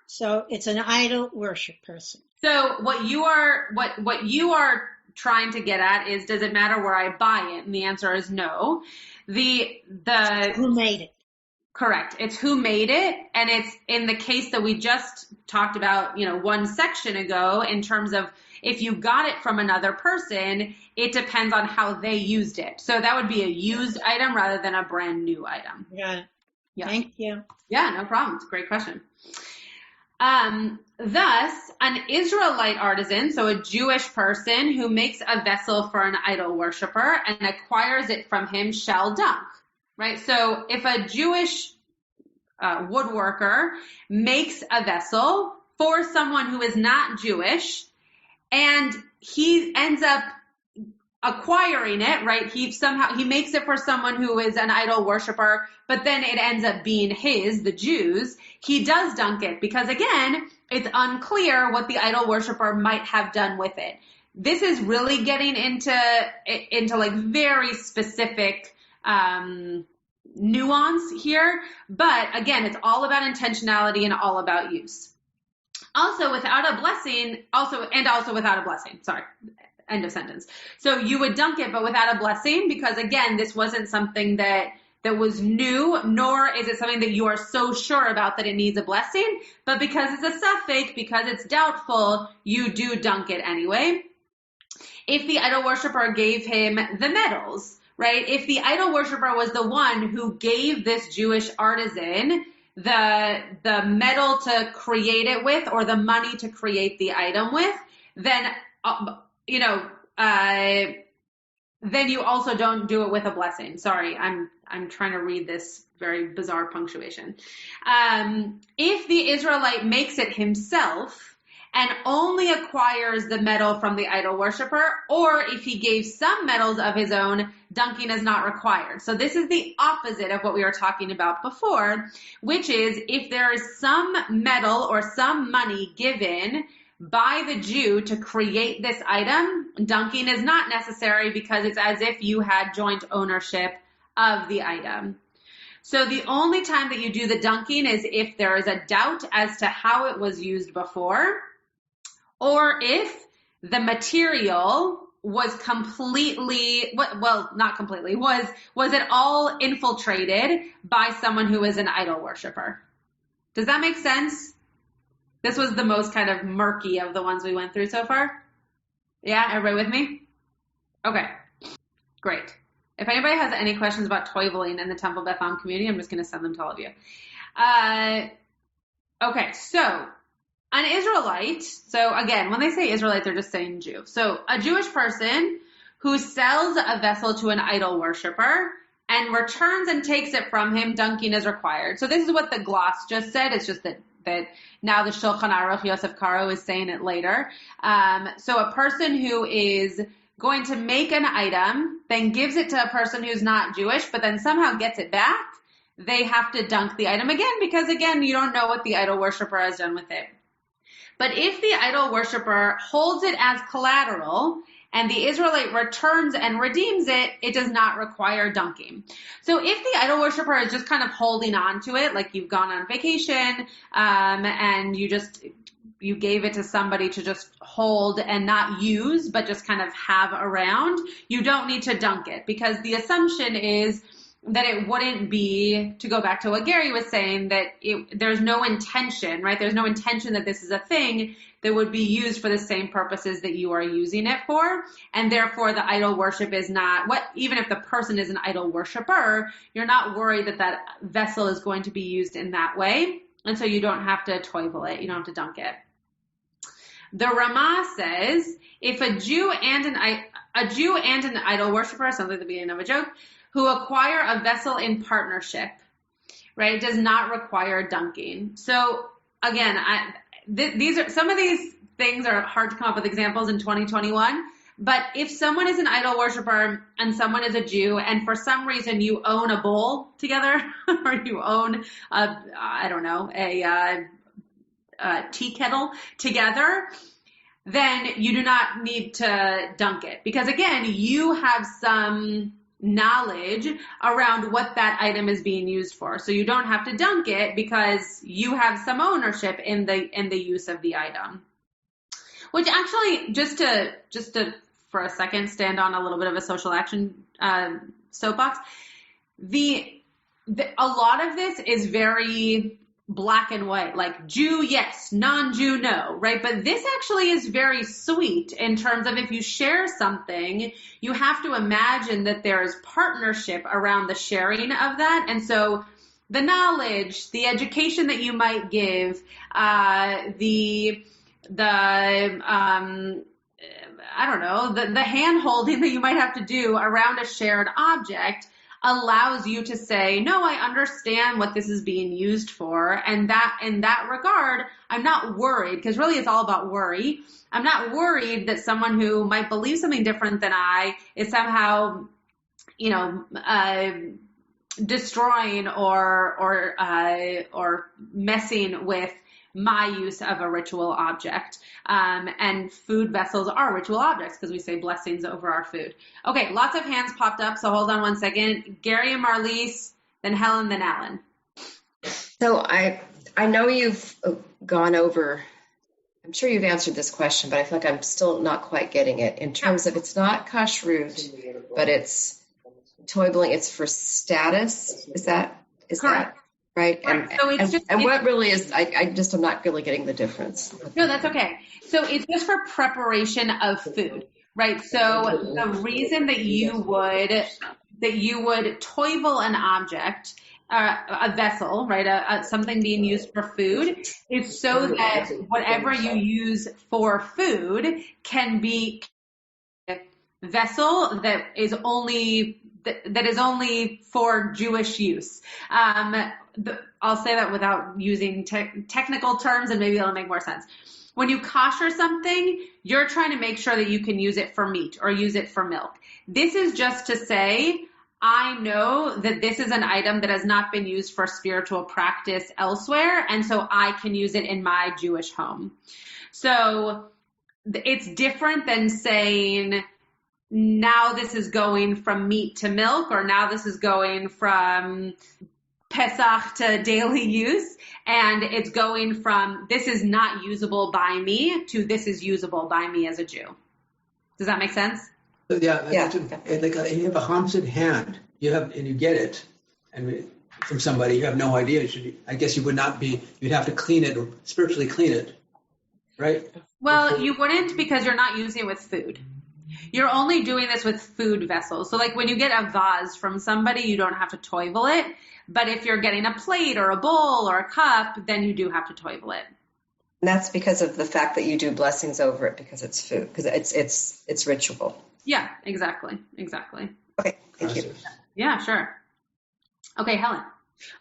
so it's an idol worship person. So what you are trying to get at is, does it matter where I buy it? And the answer is no. Who made it? Correct. It's who made it, and it's in the case that we just talked about, one section ago, in terms of if you got it from another person, it depends on how they used it. So that would be a used item rather than a brand new item. Yeah. Yeah. Thank you. Yeah, no problem. It's a great question. Thus, an Israelite artisan, so a Jewish person who makes a vessel for an idol worshiper and acquires it from him, shall dunk. Right? So if a Jewish woodworker makes a vessel for someone who is not Jewish, and he ends up acquiring it, right? He makes it for someone who is an idol worshiper, but then it ends up being the Jews, he does dunk it, because again, it's unclear what the idol worshiper might have done with it. This is really getting into like very specific nuance here, but again, it's all about intentionality and all about use. Also without a blessing, sorry, end of sentence. So you would dunk it, but without a blessing, because again, this wasn't something that was new, nor is it something that you are so sure about that it needs a blessing, but because it's a suffix, because it's doubtful, you do dunk it anyway. If the idol worshiper gave him the metals, right? If the idol worshiper was the one who gave this Jewish artisan the metal to create it with, or the money to create the item with, then then you also don't do it with a blessing. Sorry, I'm trying to read this very bizarre punctuation. If the Israelite makes it himself and only acquires the metal from the idol worshiper, or if he gave some metals of his own, dunking is not required. So this is the opposite of what we were talking about before, which is if there is some metal or some money given by the Jew to create this item, dunking is not necessary because it's as if you had joint ownership of the item. So the only time that you do the dunking is if there is a doubt as to how it was used before, or if the material was completely, well, not completely, was it all infiltrated by someone who is an idol worshiper? Does that make sense? This was the most kind of murky of the ones we went through so far. Yeah, everybody with me? Okay, great. If anybody has any questions about toiveling in the Temple Beth Am community, I'm just going to send them to all of you. Okay, so an Israelite, so again, when they say Israelite, they're just saying Jew. So a Jewish person who sells a vessel to an idol worshiper and returns and takes it from him, dunking is required. So this is what the gloss just said. It's just that now the Shulchan Aruch Yosef Karo is saying it later. So a person who is going to make an item, then gives it to a person who's not Jewish, but then somehow gets it back, they have to dunk the item again because, again, you don't know what the idol worshiper has done with it. But if the idol worshiper holds it as collateral and the Israelite returns and redeems it, it does not require dunking. So if the idol worshiper is just kind of holding on to it, like you've gone on vacation and you gave it to somebody to just hold and not use, but just kind of have around, you don't need to dunk it because the assumption is that it wouldn't be, to go back to what Gary was saying, that there's no intention, right? There's no intention that this is a thing that would be used for the same purposes that you are using it for. And therefore the idol worship is not, even if the person is an idol worshiper, you're not worried that that vessel is going to be used in that way. And so you don't have to toivel it. You don't have to dunk it. The Ramah says, if a Jew and an idol worshiper, sounds like the beginning of a joke, who acquire a vessel in partnership, right, does not require dunking. So again, some of these things are hard to come up with examples in 2021. But if someone is an idol worshiper and someone is a Jew, and for some reason you own a bowl together, or you own a tea kettle together, then you do not need to dunk it. Because again, you have some knowledge around what that item is being used for. So you don't have to dunk it because you have some ownership in the use of the item. Which actually, just to for a second stand on a little bit of a social action soapbox, a lot of this is very black and white, like Jew, yes, non-Jew, no, right? But this actually is very sweet in terms of if you share something, you have to imagine that there is partnership around the sharing of that. And so the knowledge, the education that you might give, the hand holding that you might have to do around a shared object allows you to say, no, I understand what this is being used for. And that in that regard, I'm not worried, because really it's all about worry. I'm not worried that someone who might believe something different than I is somehow, destroying or messing with my use of a ritual object. And food vessels are ritual objects because we say blessings over our food. Okay, lots of hands popped up, so hold on one second. Gary and Marlise, then Helen, then Alan. So I know you've gone over, I'm sure you've answered this question, but I feel like I'm still not quite getting it in terms of it's not kashrut, but it's toiveling, it's for status. Is that right? And what really is, I'm not really getting the difference. No, that's okay. So it's just for preparation of food, right? So the reason that you would toivel an object, a vessel, right, something being used for food, is so that whatever you use for food can be a vessel that is only for Jewish use. I'll say that without using technical terms, and maybe it'll make more sense. When you kosher something, you're trying to make sure that you can use it for meat or use it for milk. This is just to say, I know that this is an item that has not been used for spiritual practice elsewhere, and so I can use it in my Jewish home. So it's different than saying, now this is going from meat to milk, or now this is going from Pesach to daily use, and it's going from this is not usable by me to this is usable by me as a Jew. Does that make sense? Yeah. You have a Hamsid hand, and you get it, and from somebody, you have no idea. I guess you would not be. You'd have to clean it or spiritually clean it, right? Well, you wouldn't, because you're not using it with food. You're only doing this with food vessels. So like when you get a vase from somebody, you don't have to toivel it. But if you're getting a plate or a bowl or a cup, then you do have to toivel it. And that's because of the fact that you do blessings over it, because it's food, because it's ritual. Yeah, exactly. Okay, thank you. Yeah, sure. Okay, Helen.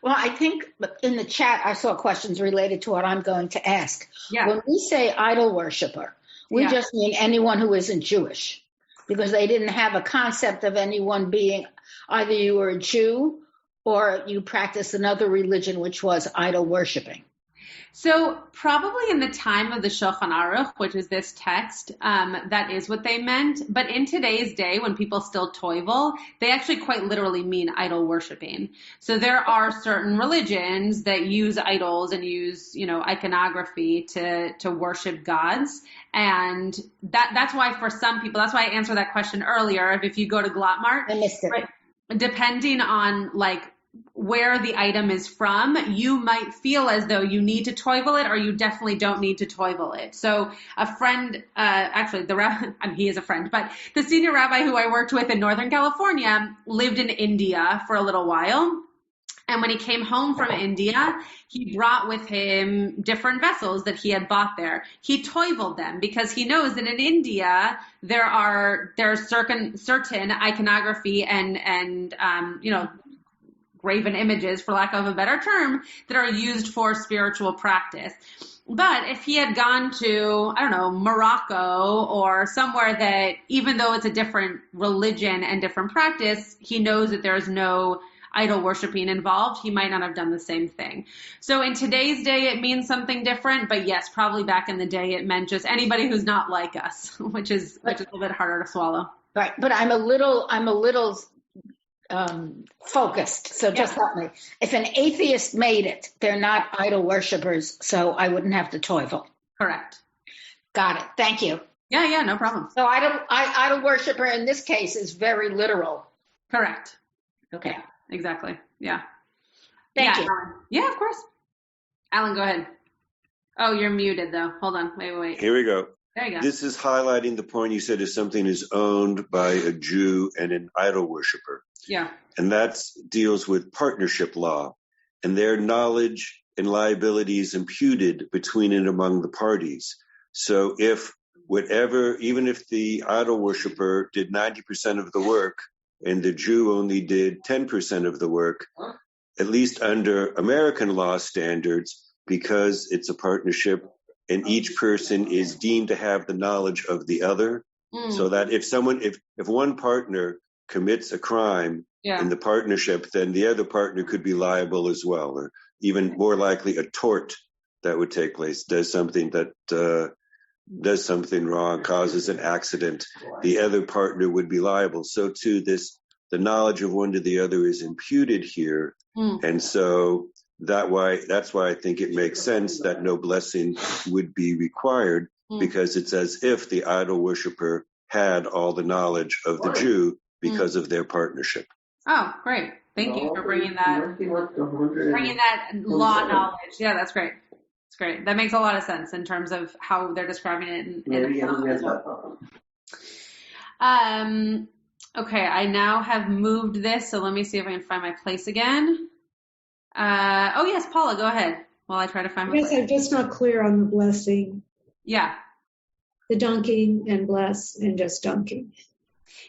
Well, I think in the chat I saw questions related to what I'm going to ask. Yeah. When we say idol worshiper, we just mean anyone who isn't Jewish, because they didn't have a concept of anyone being either you were a Jew or you practiced another religion, which was idol worshiping. So probably in the time of the Shulchan Aruch, which is this text, that is what they meant. But in today's day, when people still toivel, they actually quite literally mean idol worshiping. So there are certain religions that use idols and use, iconography to worship gods. And that's why for some people, that's why I answered that question earlier. If you go to Glotmart, I missed it. Right, depending on where the item is from, you might feel as though you need to toivel it, or you definitely don't need to toivel it. So a friend, he is a friend, but the senior rabbi who I worked with in Northern California lived in India for a little while. And when he came home from India, he brought with him different vessels that he had bought there. He toiveled them because he knows that in India there are certain iconography and graven images, for lack of a better term, that are used for spiritual practice. But if he had gone to, Morocco or somewhere that, even though it's a different religion and different practice, he knows that there's no idol worshiping involved, he might not have done the same thing. So in today's day, it means something different, but yes, probably back in the day, it meant just anybody who's not like us, which is a little bit harder to swallow. Right. But I'm a little focused. So just help me. If an atheist made it, they're not idol worshipers, so I wouldn't have to toivel. Correct. Got it. Thank you. Yeah, no problem. So idol worshiper in this case is very literal. Correct. Okay. Yeah, exactly. Yeah. Thank you. Yeah, of course. Alan, go ahead. Oh, you're muted though. Hold on. Wait. Here we go. There you go. This is highlighting the point you said, if something is owned by a Jew and an idol worshiper. Yeah. And that deals with partnership law, and their knowledge and liabilities imputed between and among the parties. So even if the idol worshiper did 90% of the work and the Jew only did 10% of the work, at least under American law standards, because it's a partnership and each person is deemed to have the knowledge of the other, so that if one partner commits a crime in the partnership, then the other partner could be liable as well, or even more likely a tort that would take place, does something wrong, causes an accident, the other partner would be liable. So too, the knowledge of one to the other is imputed here. And so that's why I think it makes sense that no blessing would be required, because it's as if the idol worshiper had all the knowledge of the Jew because of their partnership. Oh, great. Thank you for bringing that law knowledge. Yeah, that's great. It's great. That makes a lot of sense in terms of how they're describing it. Okay, I now have moved this, so let me see if I can find my place again. Oh, yes, Paula, go ahead while I try to find my place. I'm just not clear on the blessing. Yeah. The dunking and bless and just dunking.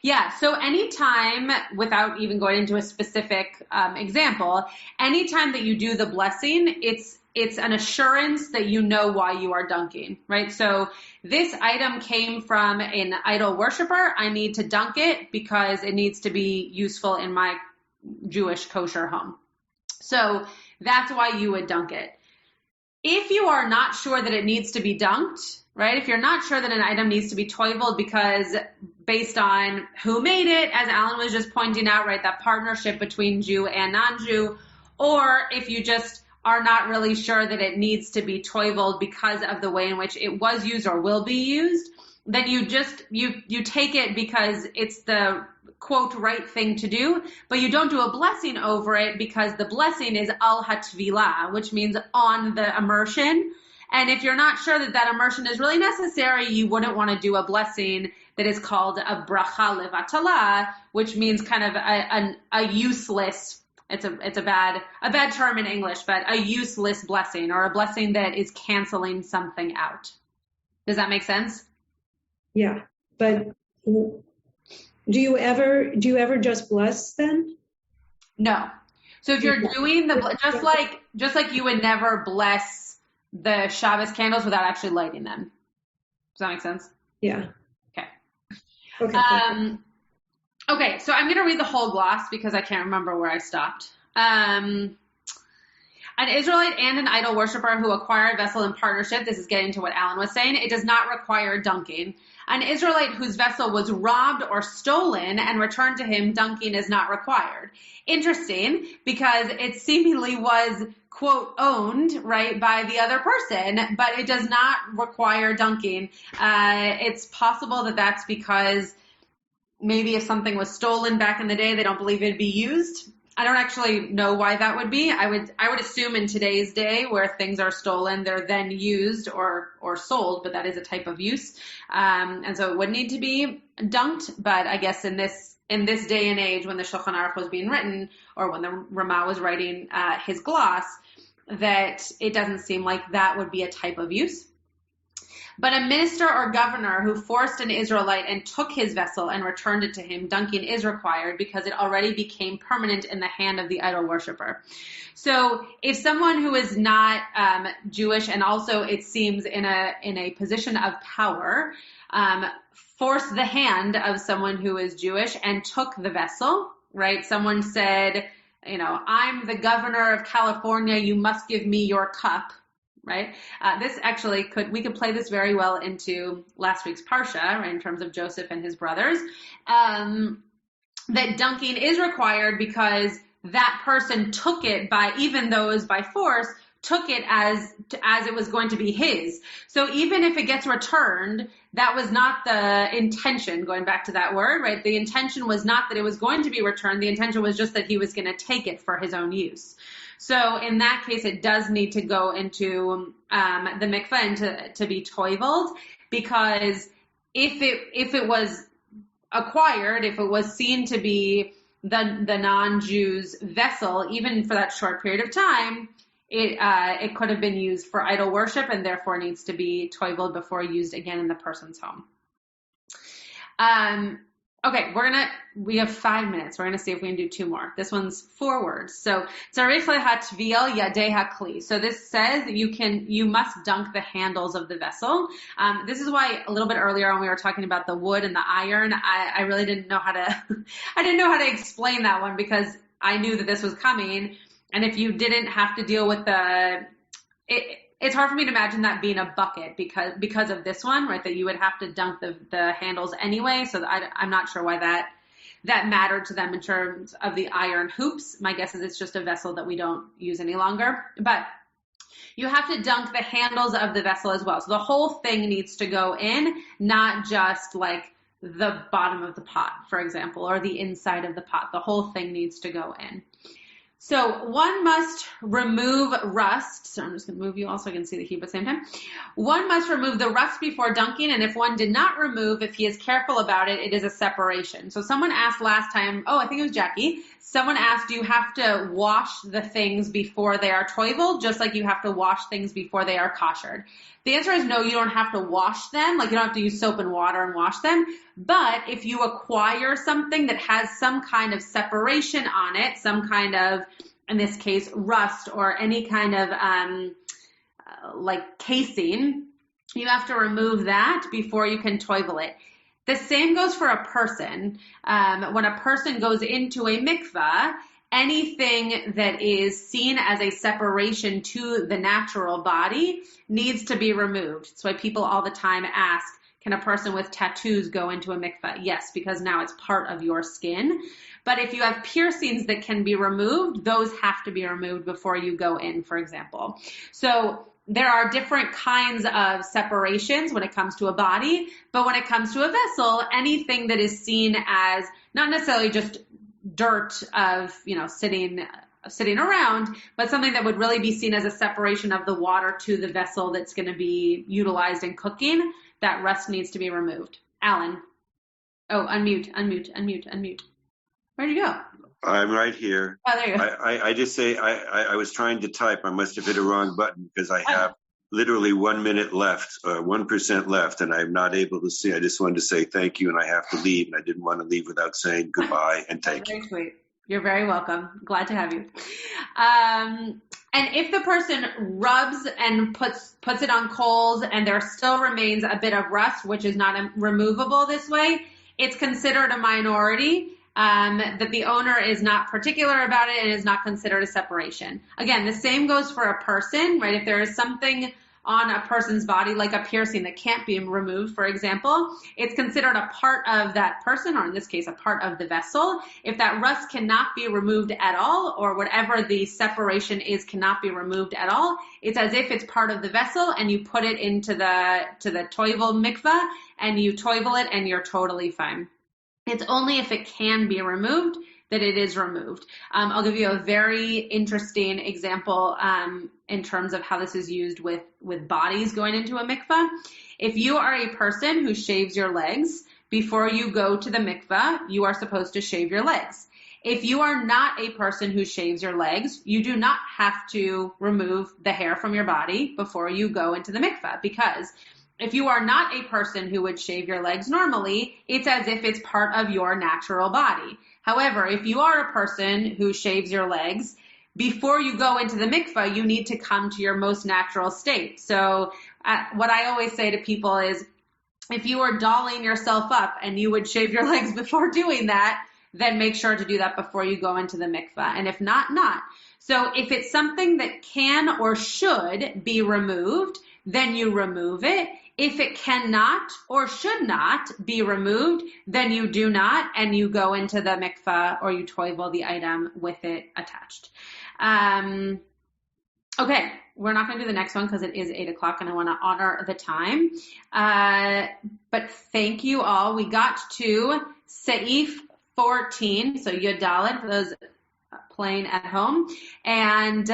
Yeah, so anytime, without even going into a specific example, anytime that you do the blessing, it's an assurance that you know why you are dunking, right? So this item came from an idol worshiper. I need to dunk it because it needs to be useful in my Jewish kosher home. So that's why you would dunk it. If you are not sure that it needs to be dunked, right? If you're not sure that an item needs to be toiveled because based on who made it, as Alan was just pointing out, right, that partnership between Jew and non-Jew, or if you just are not really sure that it needs to be toiveled because of the way in which it was used or will be used, then you take it because it's the quote right thing to do, but you don't do a blessing over it because the blessing is al hatvilah, which means on the immersion. And if you're not sure that that immersion is really necessary, you wouldn't want to do a blessing that is called a bracha levatala, which means kind of a useless, it's a bad term in English, but a useless blessing, or a blessing that is canceling something out. Does that make sense? Yeah, but do you ever just bless then? No. So if you're doing just like you would never bless the Shabbos candles without actually lighting them. Does that make sense? Yeah. Okay. Okay. Okay, so I'm going to read the whole gloss because I can't remember where I stopped. An Israelite and an idol worshiper who acquire a vessel in partnership, this is getting to what Alan was saying, it does not require dunking. An Israelite whose vessel was robbed or stolen and returned to him, dunking is not required. Interesting, because it seemingly was, quote, owned, right, by the other person, but it does not require dunking. It's possible that that's because maybe if something was stolen back in the day, they don't believe it'd be used. I don't actually know why that would be. I would assume in today's day where things are stolen, they're then used or sold, but that is a type of use. And so it would need to be dunked. But I guess in this day and age when the Shulchan Aruch was being written, or when the Ramah was writing his gloss, that it doesn't seem like that would be a type of use. But a minister or governor who forced an Israelite and took his vessel and returned it to him, dunking is required because it already became permanent in the hand of the idol worshiper. So if someone who is not Jewish, and also it seems in a position of power, forced the hand of someone who is Jewish and took the vessel, right? Someone said, I'm the governor of California, you must give me your cup. Right? This actually we could play this very well into last week's Parsha, right, in terms of Joseph and his brothers, that dunking is required because that person took it even though it was by force, took it as it was going to be his. So even if it gets returned, that was not the intention, going back to that word, right? The intention was not that it was going to be returned. The intention was just that he was going to take it for his own use. So in that case, it does need to go into the mikveh and to be toiveled, because if it was acquired, if it was seen to be the non-Jew's vessel, even for that short period of time, it could have been used for idol worship and therefore needs to be toiveled before used again in the person's home. Okay, we have 5 minutes. We're going to see if we can do 2 more. This one's 4 words. So, tzarich lehatviel yadei hakli. So this says that you must dunk the handles of the vessel. This is why a little bit earlier when we were talking about the wood and the iron, I really didn't know how to explain that one, because I knew that this was coming. And if you didn't have to deal with it's hard for me to imagine that being a bucket because of this one, right? That you would have to dunk the handles anyway. So I'm not sure why that mattered to them in terms of the iron hoops. My guess is it's just a vessel that we don't use any longer. But you have to dunk the handles of the vessel as well. So the whole thing needs to go in, not just like the bottom of the pot, for example, or the inside of the pot. The whole thing needs to go in. So one must remove rust. So I'm just going to move you all so I can see the Hebrew at the same time. One must remove the rust before dunking, and if one did not remove, if he is careful about it, it is a separation. So someone asked last time, I think it was Jackie, Someone asked, do you have to wash the things before they are toivel, just like you have to wash things before they are koshered? The answer is no, you don't have to wash them. Like, you don't have to use soap and water and wash them. But if you acquire something that has some kind of separation on it, some kind of, in this case, rust or any kind of like casing, you have to remove that before you can toivel it. The same goes for a person. When a person goes into a mikveh, anything that is seen as a separation to the natural body needs to be removed. That's why people all the time ask, can a person with tattoos go into a mikveh? Yes, because now it's part of your skin. But if you have piercings that can be removed, those have to be removed before you go in, for example. So there are different kinds of separations when it comes to a body, but when it comes to a vessel, anything that is seen as not necessarily just dirt of, sitting around, but something that would really be seen as a separation of the water to the vessel that's going to be utilized in cooking, that rust needs to be removed. Alan. Oh, unmute. Where'd you go? I'm right here. Oh, there you go. I just say I was trying to type. I must have hit a wrong button because I have literally 1 minute left, 1% left, and I'm not able to see. I just wanted to say thank you, and I have to leave, and I didn't want to leave without saying goodbye and thank you. Very sweet. You're very welcome. Glad to have you. And if the person rubs and puts it on coals and there still remains a bit of rust, which is not removable this way, it's considered a minority. That the owner is not particular about it and is not considered a separation. Again, the same goes for a person, right? If there is something on a person's body, like a piercing that can't be removed, for example, it's considered a part of that person, or in this case, a part of the vessel. If that rust cannot be removed at all, or whatever the separation is cannot be removed at all, it's as if it's part of the vessel, and you put it into the toivel mikveh, and you toivel it, and you're totally fine. It's only if it can be removed that it is removed. I'll give you a very interesting example in terms of how this is used with bodies going into a mikveh. If you are a person who shaves your legs, before you go to the mikveh, you are supposed to shave your legs. If you are not a person who shaves your legs, you do not have to remove the hair from your body before you go into the mikveh, because if you are not a person who would shave your legs normally, it's as if it's part of your natural body. However, if you are a person who shaves your legs, before you go into the mikveh, you need to come to your most natural state. So what I always say to people is, if you are dolling yourself up and you would shave your legs before doing that, then make sure to do that before you go into the mikveh. And if not, not. So if it's something that can or should be removed, then you remove it. If it cannot or should not be removed, then you do not, and you go into the mikveh or you toivel the item with it attached. Okay, we're not going to do the next one because it is 8 o'clock and I want to honor the time. But thank you all. We got to Seif 14, so Yud Dalet for those playing at home, and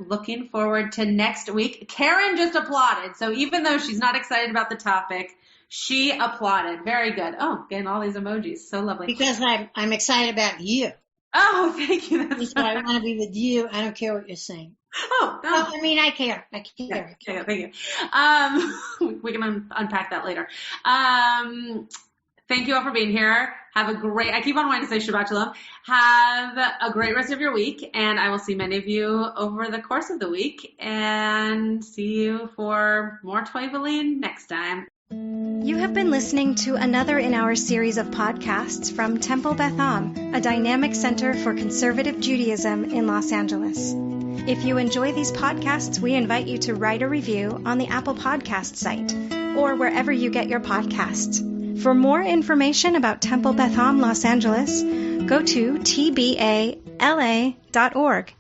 looking forward to next week. Karen just applauded, so even though she's not excited about the topic, she applauded. Very good. Oh, getting all these emojis, so lovely. Because I'm excited about you. Oh, thank you. That's why I want to be with you. I don't care what you're saying. Oh, no. I mean, I care. I care. Yeah, thank you. We can unpack that later. Thank you all for being here. Have a great, I keep on wanting to say Shabbat Shalom. Have a great rest of your week, and I will see many of you over the course of the week, and see you for more toiveling next time. You have been listening to another in our series of podcasts from Temple Beth Am, a dynamic center for conservative Judaism in Los Angeles. If you enjoy these podcasts, we invite you to write a review on the Apple Podcast site or wherever you get your podcasts. For more information about Temple Beth Am Los Angeles, go to tbala.org.